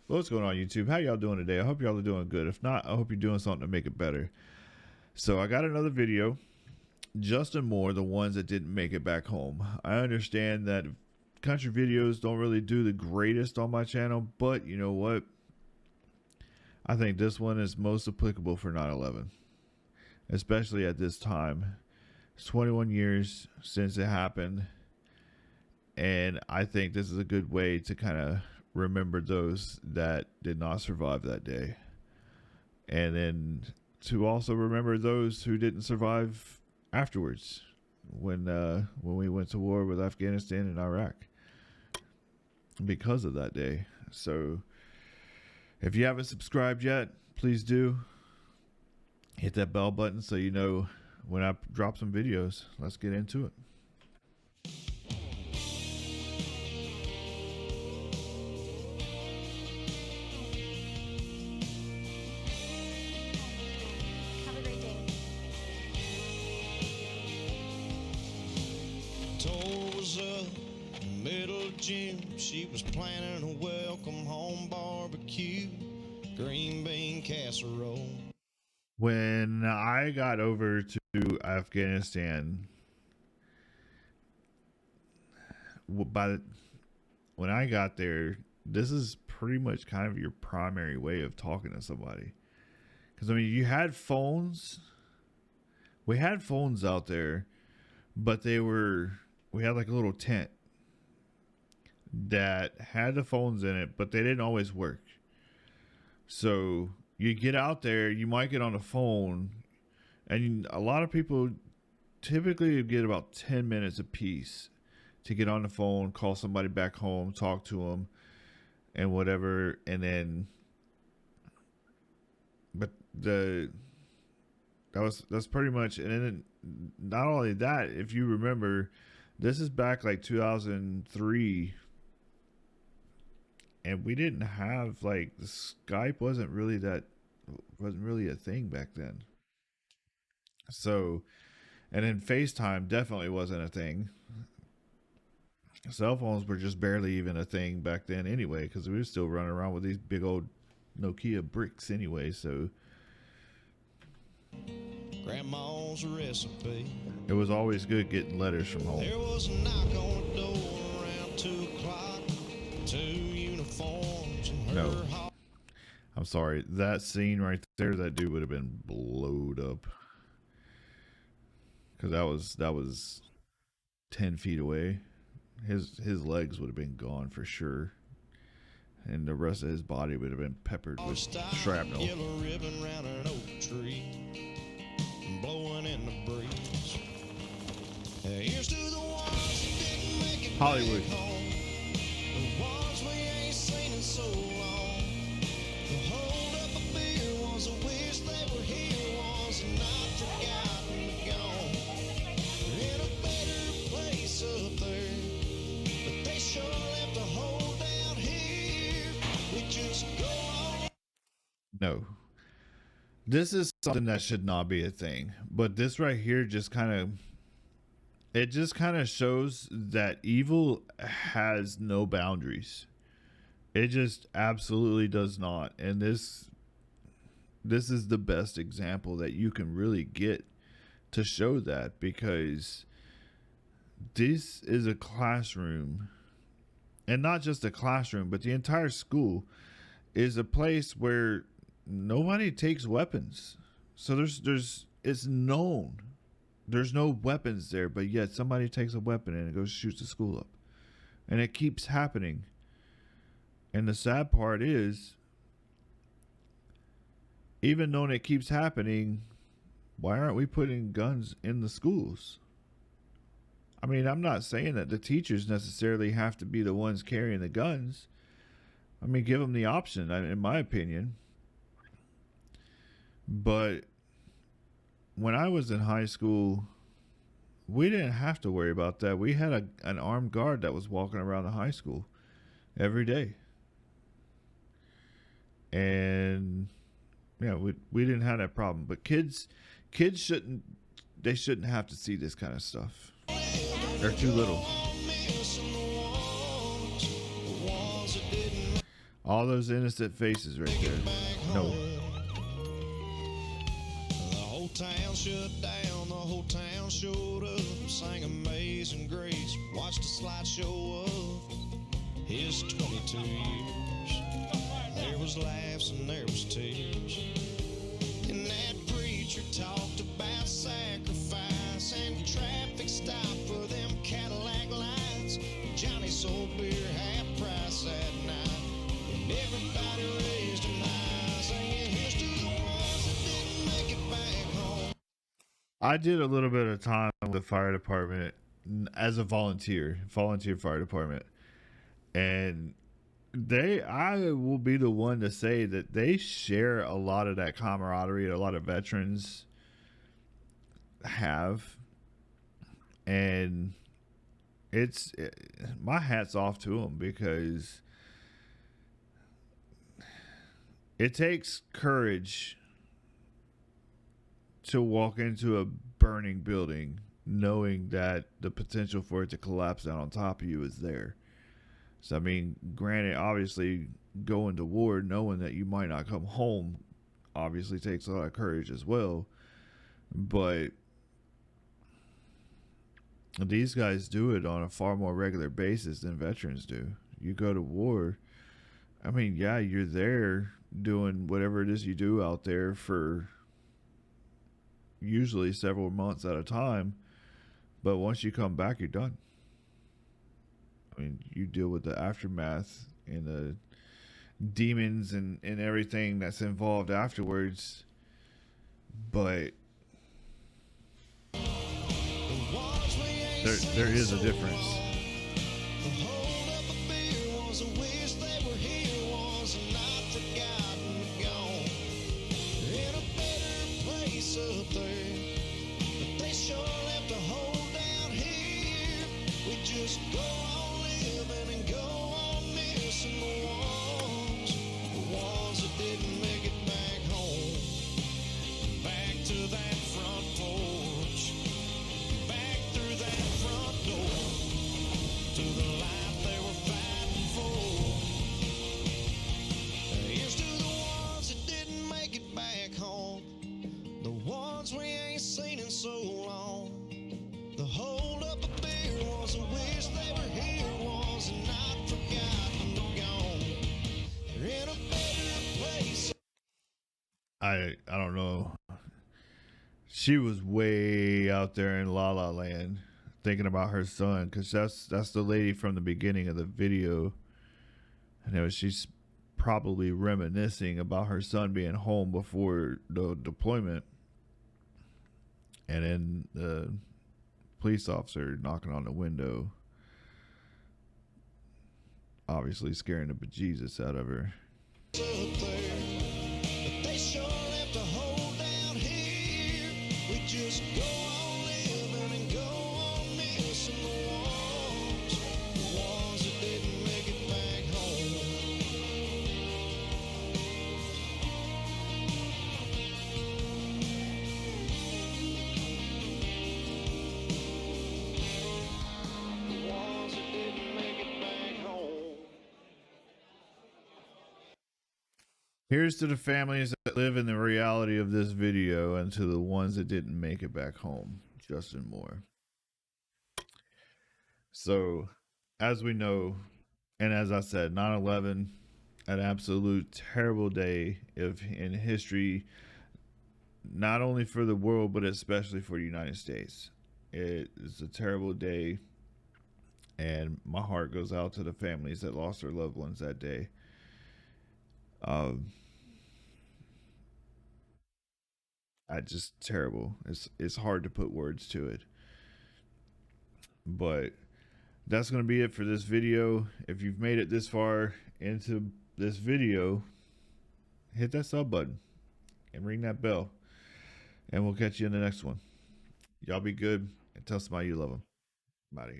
What's going on, YouTube? How y'all doing today? I hope y'all are doing good. If not, I hope you're doing something to make it better. So I got another video, Justin Moore, the ones that didn't make it back home. I understand that country videos don't really do the greatest on my channel, but you know what? I think this one is most applicable for 9/11, especially at this time. It's 21 years since it happened, and I think this is a good way to kind of remember those that did not survive that day, and then to also remember those who didn't survive afterwards when we went to war with Afghanistan and Iraq because of that day. So if you haven't subscribed yet, please do hit that bell button so you know when I drop some videos. Let's get into it. Have a great day. Toll was up in the middle of June. She was planning a welcome home barbecue, green bean casserole. When I got over to Afghanistan, when I got there, this is pretty much kind of your primary way of talking to somebody. Because, I mean, you had phones. We had phones out there, but we had like a little tent that had the phones in it, but they didn't always work. So you get out there, you might get on the phone, and a lot of people typically get about 10 minutes apiece to get on the phone, call somebody back home, talk to them, and whatever. And then, but that's pretty much. And then not only that, if you remember, this is back like 2003. And we didn't have, like, the Skype wasn't really a thing back then. So, and then FaceTime definitely wasn't a thing. Cell phones were just barely even a thing back then anyway, because we were still running around with these big old Nokia bricks anyway. So Grandma's recipe. it was always good getting letters from home. There was a knock on the door around 2 o'clock. 2 uniforms and her No. I'm sorry. That scene right there, that dude would have been blowed up. Because that was 10 feet away. His legs would have been gone for sure. And the rest of his body would have been peppered with shrapnel. Yellow ribbon round an oak tree, blowing in the breeze. Here's to the ones that didn't make it Hollywood. back home. The ones we ain't seen in so long. The hold up a beer ones that wish they were here, ones that not forgotten and gone. They're in a better place up there, but they sure left a hole down here. We just go on. No. This is something that should not be a thing. But this right here just kind of shows that evil has no boundaries. It just absolutely does not. And this is the best example that you can really get to show that, because this is a classroom, and not just a classroom, but the entire school is a place where nobody takes weapons. So it's known there's no weapons there, but yet somebody takes a weapon and it goes shoots the school up, and it keeps happening. And the sad part is, even though it keeps happening, why aren't we putting guns in the schools? I mean, I'm not saying that the teachers necessarily have to be the ones carrying the guns. I mean, give them the option, in my opinion. But when I was in high school, we didn't have to worry about that. We had an armed guard that was walking around the high school every day. And yeah, we didn't have that problem. But kids shouldn't have to see this kind of stuff. They're too little. All those innocent faces right there. No. The whole town shut down, the whole town showed up, sang Amazing Grace, watched a slideshow of his 22 years. There was laughs and there was tears. And that preacher talked about sacrifice and traffic stop for them Cadillac lights. Johnny sold beer half price that night, and everybody raised an eye, singing here's to the ones that didn't make it back home. I did a little bit of time with the fire department as a volunteer fire department, and I will be the one to say that they share a lot of that camaraderie that a lot of veterans have, and my hat's off to them, because it takes courage to walk into a burning building knowing that the potential for it to collapse down on top of you is there. So, I mean, granted, obviously, going to war knowing that you might not come home obviously takes a lot of courage as well. But these guys do it on a far more regular basis than veterans do. You go to war, I mean, yeah, you're there doing whatever it is you do out there for usually several months at a time. But once you come back, you're done. I mean, you deal with the aftermath and the demons and everything that's involved afterwards. But there is a difference. The hold up a beer was a wish they were here, was not forgotten, gone. In a better place up there, but they sure left a hole down here. We just go on living and go on missing the ones that didn't make it back home. Back to that front porch, back through that front door, to the life they were fighting for. Here's to the ones that didn't make it back home, the ones we ain't seen in so long. The hold up a beer was a wish they were here, was not forgotten, gone. They're in a better place. I don't know. She was way out there in La La Land thinking about her son, because that's the lady from the beginning of the video. And she's probably reminiscing about her son being home before the deployment, and then the police officer knocking on the window, obviously scaring the bejesus out of her. Up there, but they sure left a hole down here. We just go on living and go on missing the ones that didn't make it back home. The ones that didn't make it back home. Here's to the families that live in the reality of this video, and to the ones that didn't make it back home. Justin Moore. So, as we know, and as I said, 9/11, an absolute terrible day in history, not only for the world, but especially for the United States. It is a terrible day, and my heart goes out to the families that lost their loved ones that day. I just terrible. It's hard to put words to it. But that's going to be it for this video. If you've made it this far into this video, hit that sub button and ring that bell, and we'll catch you in the next one. Y'all be good, and tell somebody you love them. I'm out of here.